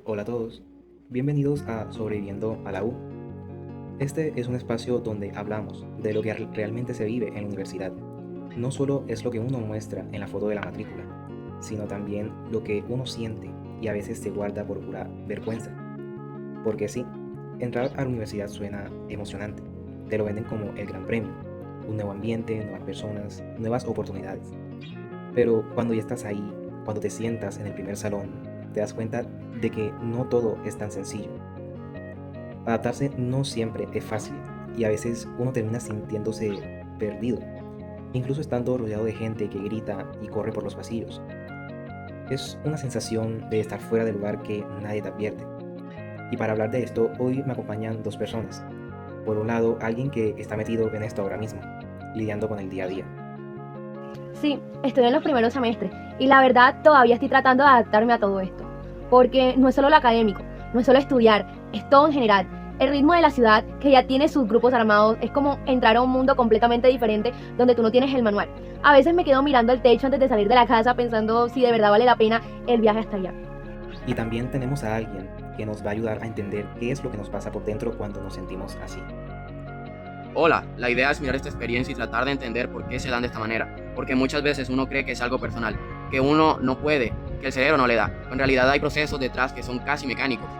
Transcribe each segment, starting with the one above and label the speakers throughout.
Speaker 1: Hola a todos, bienvenidos a Sobreviviendo a la U. Este es un espacio donde hablamos de lo que realmente se vive en la universidad. No solo es lo que uno muestra en la foto de la matrícula, sino también lo que uno siente y a veces se guarda por pura vergüenza. Porque sí, entrar a la universidad suena emocionante, te lo venden como el gran premio, un nuevo ambiente, nuevas personas, nuevas oportunidades. Pero cuando ya estás ahí, cuando te sientas en el primer salón, te das cuenta de que no todo es tan sencillo. Adaptarse no siempre es fácil y a veces uno termina sintiéndose perdido, incluso estando rodeado de gente que grita y corre por los pasillos. Es una sensación de estar fuera del lugar que nadie te advierte. Y para hablar de esto, hoy me acompañan dos personas. Por un lado, alguien que está metido en esto ahora mismo, lidiando con el día a día.
Speaker 2: Sí, estoy en los primeros semestres y la verdad todavía estoy tratando de adaptarme a todo esto, porque no es solo lo académico, no es solo estudiar, es todo en general. El ritmo de la ciudad, que ya tiene sus grupos armados, es como entrar a un mundo completamente diferente donde tú no tienes el manual. A veces me quedo mirando el techo antes de salir de la casa pensando si de verdad vale la pena el viaje hasta allá.
Speaker 1: Y también tenemos a alguien que nos va a ayudar a entender qué es lo que nos pasa por dentro cuando nos sentimos así.
Speaker 3: Hola, la idea es mirar esta experiencia y tratar de entender por qué se dan de esta manera, porque muchas veces uno cree que es algo personal, que uno no puede, que el cerebro no le da. En realidad hay procesos detrás que son casi mecánicos.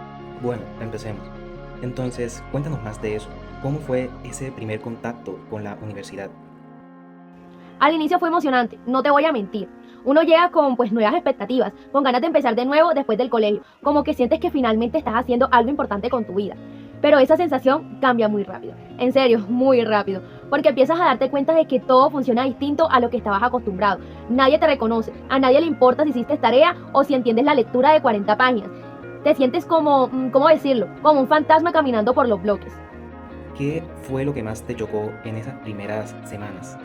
Speaker 1: Bueno, empecemos. Entonces, cuéntanos más de eso. ¿Cómo fue ese primer contacto con la universidad?
Speaker 2: Al inicio fue emocionante, no te voy a mentir. Uno llega con nuevas expectativas, con ganas de empezar de nuevo después del colegio, como que sientes que finalmente estás haciendo algo importante con tu vida. Pero esa sensación cambia muy rápido, en serio, muy rápido, porque empiezas a darte cuenta de que todo funciona distinto a lo que estabas acostumbrado. Nadie te reconoce, a nadie le importa si hiciste tarea o si entiendes la lectura de 40 páginas. Te sientes como, ¿cómo decirlo? Como un fantasma caminando por los bloques.
Speaker 1: ¿Qué fue lo que más te chocó en esas primeras semanas?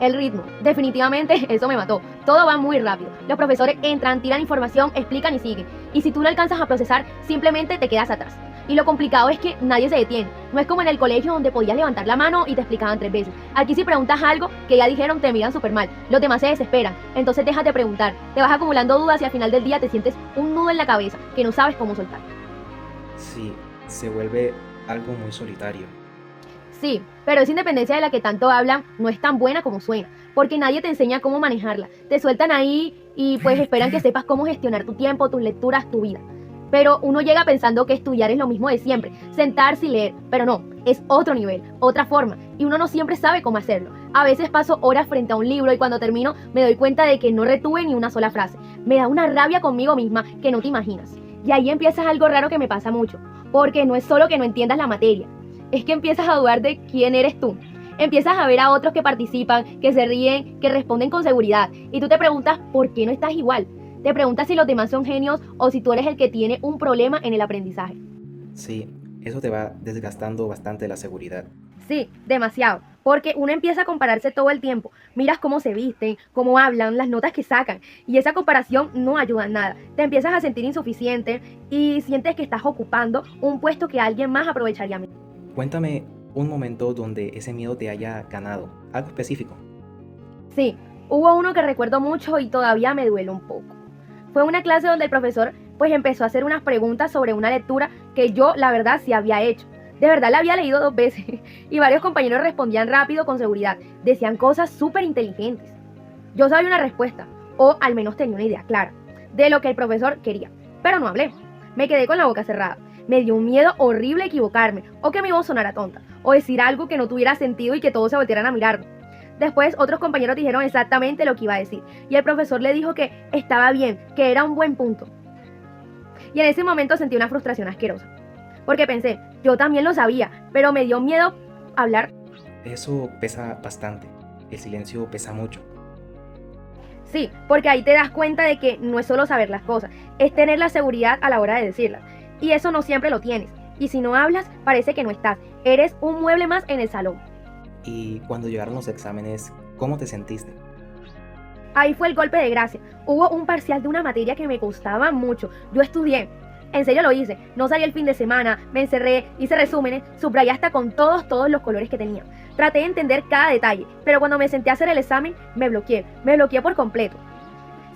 Speaker 2: El ritmo, definitivamente eso me mató. Todo va muy rápido. Los profesores entran, tiran información, explican y siguen. Y si tú no alcanzas a procesar, simplemente te quedas atrás. Y lo complicado es que nadie se detiene. No es como en el colegio donde podías levantar la mano y te explicaban 3 veces. Aquí si preguntas algo que ya dijeron te miran súper mal. Los demás se desesperan. Entonces dejas de preguntar. Te vas acumulando dudas y al final del día te sientes un nudo en la cabeza que no sabes cómo soltar.
Speaker 1: Sí, se vuelve algo muy solitario.
Speaker 2: Sí, pero esa independencia de la que tanto hablan no es tan buena como suena, porque nadie te enseña cómo manejarla. Te sueltan ahí y pues esperan que sepas cómo gestionar tu tiempo, tus lecturas, tu vida. Pero uno llega pensando que estudiar es lo mismo de siempre, sentarse y leer, pero no, es otro nivel, otra forma, y uno no siempre sabe cómo hacerlo. A veces paso horas frente a un libro y cuando termino me doy cuenta de que no retuve ni una sola frase. Me da una rabia conmigo misma que no te imaginas. Y ahí empieza algo raro que me pasa mucho, porque no es solo que no entiendas la materia, es que empiezas a dudar de quién eres tú. Empiezas a ver a otros que participan, que se ríen, que responden con seguridad, y tú te preguntas por qué no estás igual. Te preguntas si los demás son genios o si tú eres el que tiene un problema en el aprendizaje.
Speaker 1: Sí, eso te va desgastando bastante la seguridad.
Speaker 2: Sí, demasiado, porque uno empieza a compararse todo el tiempo. Miras cómo se visten, cómo hablan, las notas que sacan, y esa comparación no ayuda en nada. Te empiezas a sentir insuficiente y sientes que estás ocupando un puesto que alguien más aprovecharía mejor.
Speaker 1: Cuéntame un momento donde ese miedo te haya ganado, algo específico.
Speaker 2: Sí, hubo uno que recuerdo mucho y todavía me duele un poco. Fue una clase donde el profesor empezó a hacer unas preguntas sobre una lectura que yo la verdad sí había hecho. De verdad la había leído 2 veces y varios compañeros respondían rápido con seguridad. Decían cosas súper inteligentes. Yo sabía una respuesta, o al menos tenía una idea clara, de lo que el profesor quería, pero no hablé. Me quedé con la boca cerrada. Me dio un miedo horrible equivocarme, o que mi voz sonara tonta, o decir algo que no tuviera sentido y que todos se voltearan a mirarme. Después otros compañeros dijeron exactamente lo que iba a decir y el profesor le dijo que estaba bien, que era un buen punto. Y en ese momento sentí una frustración asquerosa, porque pensé, yo también lo sabía, pero me dio miedo hablar.
Speaker 1: Eso pesa bastante, el silencio pesa mucho.
Speaker 2: Sí, porque ahí te das cuenta de que no es solo saber las cosas, es tener la seguridad a la hora de decirlas. Y eso no siempre lo tienes. Y si no hablas, parece que no estás. Eres un mueble más en el salón.
Speaker 1: Y cuando llegaron los exámenes, ¿cómo te sentiste?
Speaker 2: Ahí fue el golpe de gracia. Hubo un parcial de una materia que me costaba mucho. Yo estudié. En serio lo hice. No salí el fin de semana, me encerré, hice resúmenes, subrayé hasta con todos los colores que tenía. Traté de entender cada detalle, pero cuando me senté a hacer el examen, me bloqueé por completo.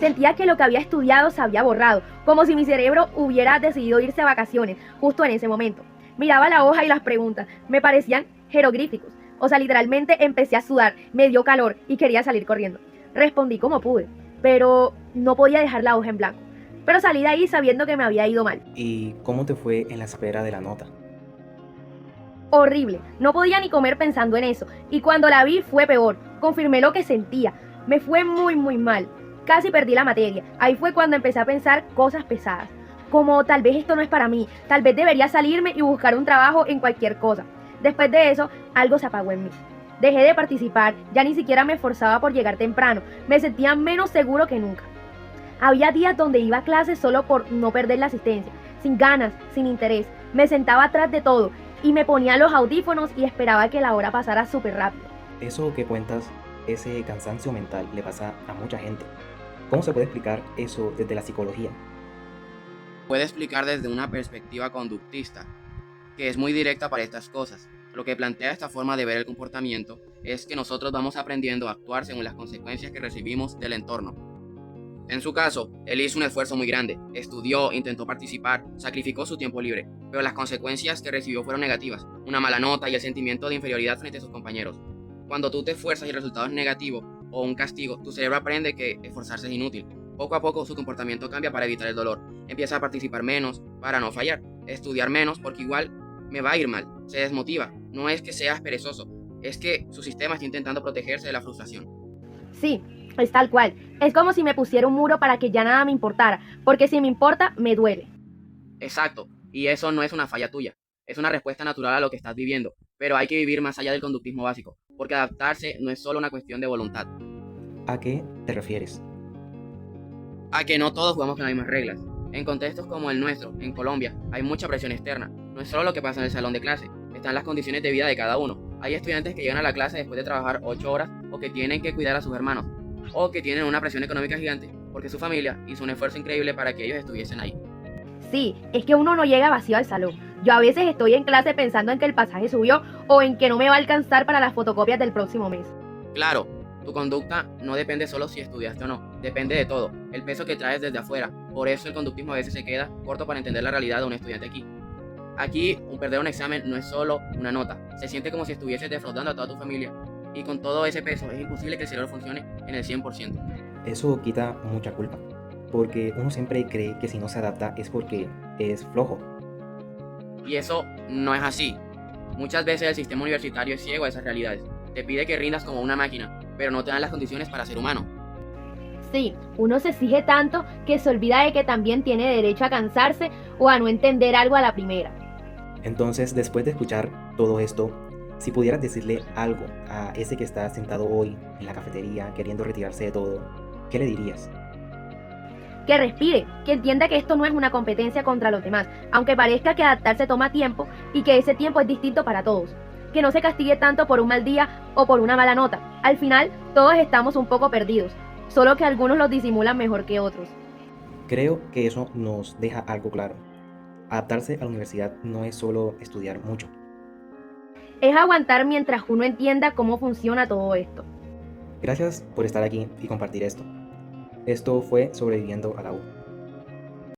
Speaker 2: Sentía que lo que había estudiado se había borrado, como si mi cerebro hubiera decidido irse a vacaciones justo en ese momento. Miraba la hoja y las preguntas, me parecían jeroglíficos. O sea, literalmente empecé a sudar, me dio calor y quería salir corriendo. Respondí como pude, pero no podía dejar la hoja en blanco. Pero salí de ahí sabiendo que me había ido mal.
Speaker 1: ¿Y cómo te fue en la espera de la nota?
Speaker 2: Horrible, no podía ni comer pensando en eso. Y cuando la vi fue peor, confirmé lo que sentía. Me fue muy mal. Casi perdí la materia. Ahí fue cuando empecé a pensar cosas pesadas. Como tal vez esto no es para mí, tal vez debería salirme y buscar un trabajo en cualquier cosa. Después de eso, algo se apagó en mí. Dejé de participar, ya ni siquiera me esforzaba por llegar temprano, me sentía menos seguro que nunca. Había días donde iba a clases solo por no perder la asistencia, sin ganas, sin interés. Me sentaba atrás de todo y me ponía los audífonos y esperaba que la hora pasara súper rápido.
Speaker 1: Eso que cuentas, ese cansancio mental, le pasa a mucha gente. ¿Cómo se puede explicar eso desde la psicología?
Speaker 3: Puede explicar desde una perspectiva conductista, que es muy directa para estas cosas. Lo que plantea esta forma de ver el comportamiento es que nosotros vamos aprendiendo a actuar según las consecuencias que recibimos del entorno. En su caso, él hizo un esfuerzo muy grande, estudió, intentó participar, sacrificó su tiempo libre, pero las consecuencias que recibió fueron negativas, una mala nota y el sentimiento de inferioridad frente a sus compañeros. Cuando tú te esfuerzas y el resultado es negativo o un castigo, tu cerebro aprende que esforzarse es inútil. Poco a poco su comportamiento cambia para evitar el dolor, empieza a participar menos para no fallar, estudiar menos porque igual me va a ir mal, se desmotiva, no es que seas perezoso, es que su sistema está intentando protegerse de la frustración.
Speaker 2: Sí, es tal cual. Es como si me pusiera un muro para que ya nada me importara, porque si me importa, me duele.
Speaker 3: Exacto, y eso no es una falla tuya, es una respuesta natural a lo que estás viviendo, pero hay que vivir más allá del conductismo básico, porque adaptarse no es solo una cuestión de voluntad.
Speaker 1: ¿A qué te refieres?
Speaker 3: A que no todos jugamos con las mismas reglas. En contextos como el nuestro, en Colombia, hay mucha presión externa. No es solo lo que pasa en el salón de clase, están las condiciones de vida de cada uno. Hay estudiantes que llegan a la clase después de trabajar 8 horas o que tienen que cuidar a sus hermanos, o que tienen una presión económica gigante porque su familia hizo un esfuerzo increíble para que ellos estuviesen ahí.
Speaker 2: Sí, es que uno no llega vacío al salón. Yo a veces estoy en clase pensando en que el pasaje subió o en que no me va a alcanzar para las fotocopias del próximo mes.
Speaker 3: Claro, tu conducta no depende solo si estudiaste o no, depende de todo, el peso que traes desde afuera. Por eso el conductismo a veces se queda corto para entender la realidad de un estudiante aquí. Aquí, perder un examen no es solo una nota, se siente como si estuvieses defraudando a toda tu familia. Y con todo ese peso es imposible que el cerebro funcione en el 100%.
Speaker 1: Eso quita mucha culpa, porque uno siempre cree que si no se adapta es porque es flojo.
Speaker 3: Y eso no es así. Muchas veces el sistema universitario es ciego a esas realidades. Te pide que rindas como una máquina, pero no te dan las condiciones para ser humano.
Speaker 2: Sí, uno se exige tanto que se olvida de que también tiene derecho a cansarse o a no entender algo a la primera.
Speaker 1: Entonces, después de escuchar todo esto, si pudieras decirle algo a ese que está sentado hoy en la cafetería queriendo retirarse de todo, ¿qué le dirías?
Speaker 2: Que respire, que entienda que esto no es una competencia contra los demás, aunque parezca que adaptarse toma tiempo y que ese tiempo es distinto para todos. Que no se castigue tanto por un mal día o por una mala nota. Al final, todos estamos un poco perdidos, solo que algunos los disimulan mejor que otros.
Speaker 1: Creo que eso nos deja algo claro. Adaptarse a la universidad no es solo estudiar mucho.
Speaker 2: Es aguantar mientras uno entienda cómo funciona todo esto.
Speaker 1: Gracias por estar aquí y compartir esto. Esto fue Sobreviviendo a la U.